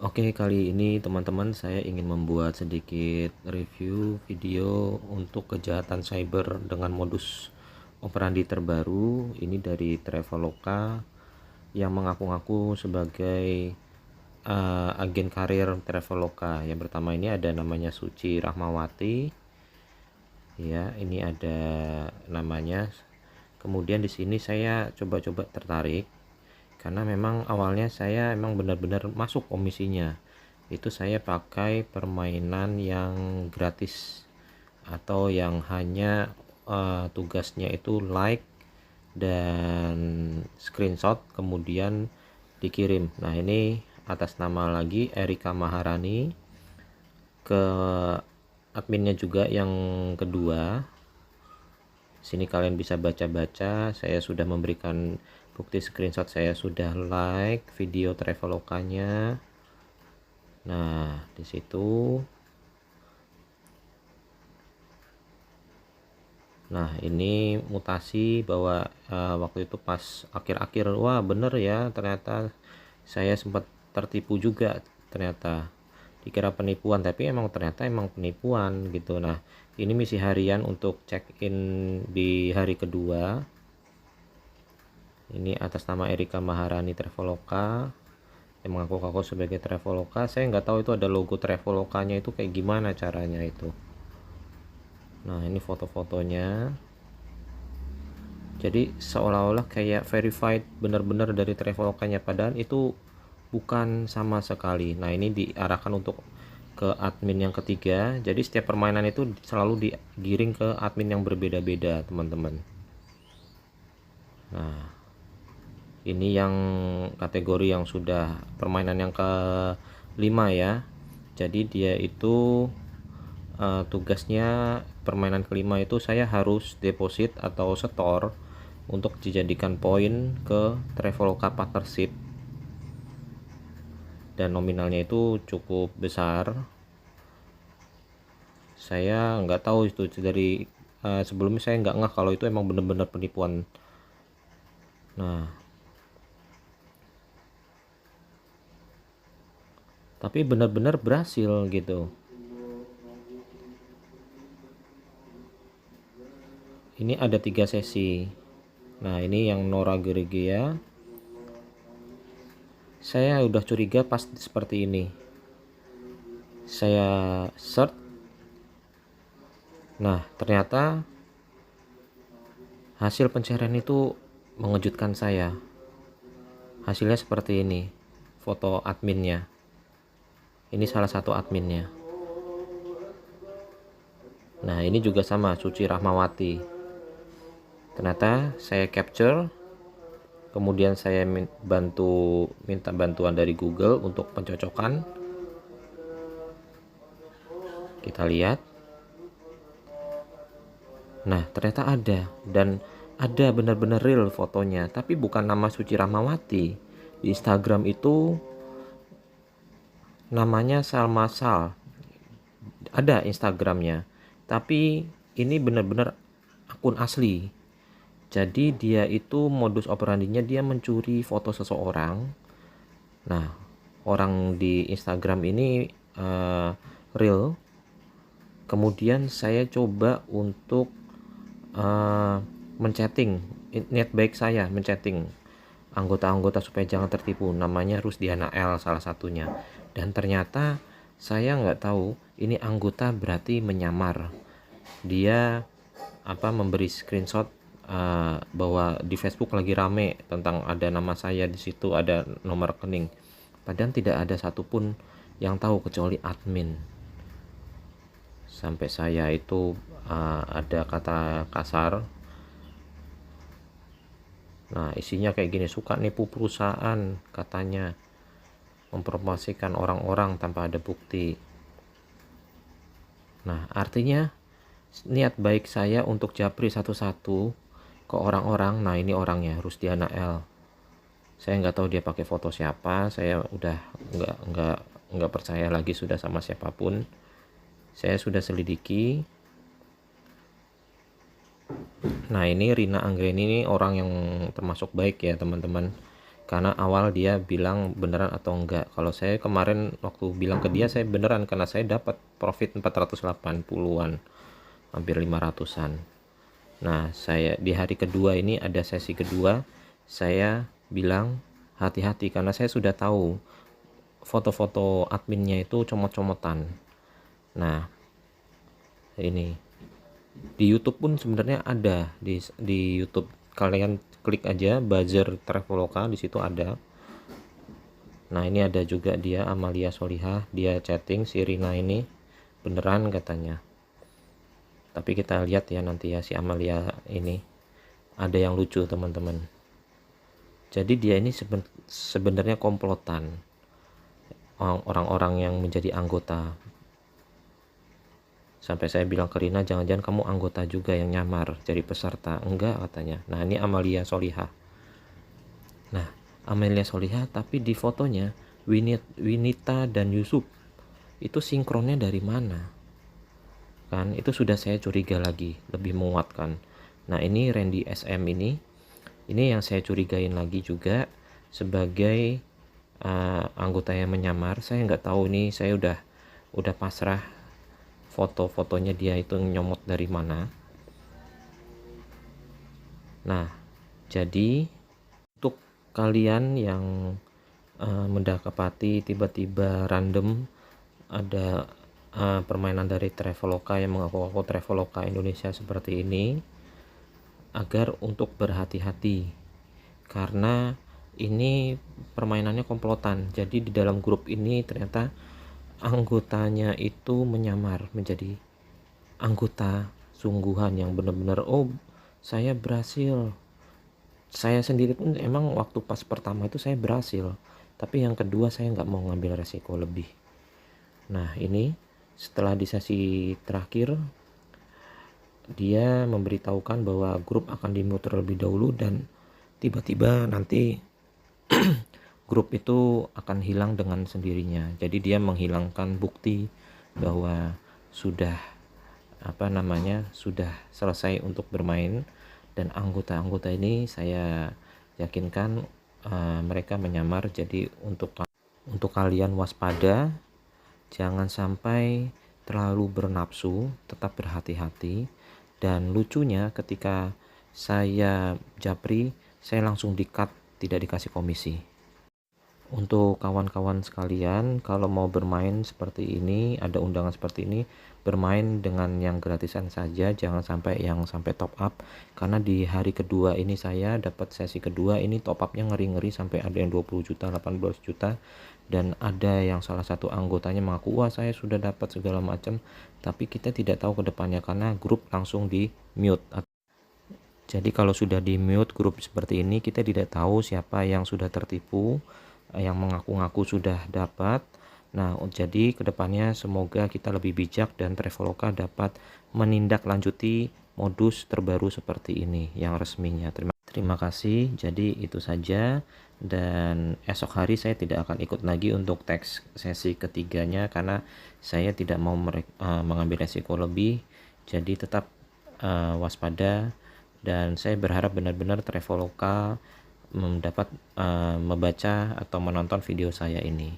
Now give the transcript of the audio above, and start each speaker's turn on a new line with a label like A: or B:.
A: Oke, kali ini teman-teman saya ingin membuat sedikit review video untuk kejahatan cyber dengan modus operandi terbaru. Ini dari Traveloka yang mengaku-ngaku sebagai agen karir Traveloka. Yang pertama ini ada namanya Suci Rahmawati. Ya, ini ada namanya. Kemudian di sini saya coba-coba tertarik karena memang awalnya saya emang benar-benar masuk komisinya. Itu saya pakai permainan yang gratis atau yang hanya tugasnya itu like dan screenshot kemudian dikirim. Nah, ini atas nama lagi Erika Maharani. Ke adminnya juga yang kedua, sini kalian bisa baca-baca. Saya sudah memberikan bukti screenshot, saya sudah like video Travelokanya. Nah, di situ. Nah, ini mutasi bahwa waktu itu pas akhir-akhir, wah bener ya, ternyata saya sempat tertipu juga. Ternyata dikira penipuan, tapi ternyata emang penipuan gitu. Nah, ini misi harian untuk check in di hari kedua. Ini atas nama Erika Maharani Traveloka yang mengaku-ngaku sebagai Traveloka. Saya nggak tahu itu ada logo Travelokanya itu kayak gimana caranya itu. Nah, ini foto-fotonya. Jadi seolah-olah kayak verified benar-benar dari Travelokanya, padahal itu bukan sama sekali. Nah, ini diarahkan untuk ke admin yang ketiga. Jadi setiap permainan itu selalu digiring ke admin yang berbeda-beda, teman-teman. Nah, ini yang kategori yang sudah permainan yang kelima ya. Jadi dia itu tugasnya permainan kelima itu saya harus deposit atau setor untuk dijadikan poin ke Traveloka Partnership, dan nominalnya itu cukup besar. Saya nggak tahu itu dari sebelumnya, saya nggak ngeh kalau itu emang bener-bener penipuan. Nah, tapi benar-benar berhasil gitu. Ini ada 3 sesi. Nah, ini yang Nora Geregia. Saya udah curiga pas seperti ini. Saya search. Nah, ternyata hasil pencarian itu mengejutkan saya. Hasilnya seperti ini. Foto adminnya. Ini salah satu adminnya. Nah, ini juga sama, Suci Rahmawati. Ternyata saya capture, kemudian saya minta bantuan dari Google untuk pencocokan. Kita lihat. Nah, ternyata ada, dan ada benar-benar real fotonya, tapi bukan nama Suci Rahmawati. Di Instagram itu namanya Salma Sal. Ada Instagramnya, tapi ini benar-benar akun asli. Jadi dia itu modus operandinya dia mencuri foto seseorang. Nah, orang di Instagram ini real. Kemudian saya coba untuk menchatting, niat baik saya menchatting anggota-anggota supaya jangan tertipu. Namanya Rusdiana L salah satunya. Dan ternyata saya nggak tahu ini anggota berarti menyamar. Dia memberi screenshot bahwa di Facebook lagi rame tentang ada nama saya di situ, ada nomor rekening. Padahal tidak ada satupun yang tahu kecuali admin. Sampai saya itu ada kata kasar. Nah, isinya kayak gini, suka nipu perusahaan katanya, mempromosikan orang-orang tanpa ada bukti. Nah, artinya niat baik saya untuk japri satu-satu ke orang-orang. Nah, ini orangnya Rusdiana L. Saya nggak tahu dia pakai foto siapa. Saya udah nggak percaya lagi sudah sama siapapun. Saya sudah selidiki. Nah, ini Rina Anggreni ini orang yang termasuk baik ya teman-teman. karena awal dia bilang beneran atau enggak. Kalau saya kemarin waktu bilang ke dia saya beneran, karena saya dapat profit 480-an, hampir 500-an. Nah, saya di hari kedua ini ada sesi kedua, saya bilang hati-hati karena saya sudah tahu foto-foto adminnya itu comot-comotan. Nah, ini di YouTube pun sebenarnya ada, di YouTube kalian klik aja buzzer Traveloka, di situ ada. Nah, ini ada juga dia Amalia Solihah, dia chatting si Rina ini beneran katanya. Tapi kita lihat ya nanti ya si Amalia ini ada yang lucu teman-teman. Jadi dia ini sebenarnya komplotan orang-orang yang menjadi anggota. Sampai saya bilang ke Rina, jangan-jangan kamu anggota juga yang nyamar jadi peserta. Enggak katanya. Nah, ini Amalia Solihah. Nah, Amalia Solihah tapi di fotonya Winita dan Yusuf itu sinkronnya dari mana? Kan itu sudah saya curiga lagi, lebih menguatkan. Nah, ini Randy SM ini yang saya curigain lagi juga sebagai anggota yang menyamar. Saya nggak tahu nih, saya udah pasrah foto-fotonya dia itu nyomot dari mana. Nah, jadi untuk kalian yang mendapati tiba-tiba random ada permainan dari Traveloka yang mengaku-ngaku Traveloka Indonesia seperti ini, agar untuk berhati-hati karena ini permainannya komplotan. Jadi di dalam grup ini ternyata anggotanya itu menyamar menjadi anggota sungguhan yang benar-benar, oh saya berhasil. Saya sendiri pun emang waktu pas pertama itu saya berhasil, tapi yang kedua saya nggak mau ngambil resiko lebih. Nah, ini setelah di sesi terakhir dia memberitahukan bahwa grup akan dimute terlebih dahulu dan tiba-tiba nanti grup itu akan hilang dengan sendirinya. Jadi dia menghilangkan bukti bahwa sudah sudah selesai untuk bermain, dan anggota-anggota ini saya yakinkan mereka menyamar. Jadi untuk kalian waspada, jangan sampai terlalu bernafsu, tetap berhati-hati. Dan lucunya ketika saya japri, saya langsung di-cut, tidak dikasih komisi. Untuk kawan-kawan sekalian, kalau mau bermain seperti ini, ada undangan seperti ini, bermain dengan yang gratisan saja, jangan sampai yang sampai top up. Karena di hari kedua ini saya dapat sesi kedua ini top upnya ngeri-ngeri, sampai ada yang 20 juta, 18 juta. Dan ada yang salah satu anggotanya mengaku, wah saya sudah dapat segala macam, tapi kita tidak tahu ke depannya karena grup langsung di mute. Jadi kalau sudah di mute grup seperti ini, kita tidak tahu siapa yang sudah tertipu, yang mengaku-ngaku sudah dapat. Nah, jadi kedepannya semoga kita lebih bijak dan Traveloka dapat menindaklanjuti modus terbaru seperti ini yang resminya. Terima kasih. Jadi itu saja, dan esok hari saya tidak akan ikut lagi untuk teks sesi ketiganya karena saya tidak mau mengambil resiko lebih. Jadi tetap waspada, dan saya berharap benar-benar Traveloka dapat membaca atau menonton video saya ini.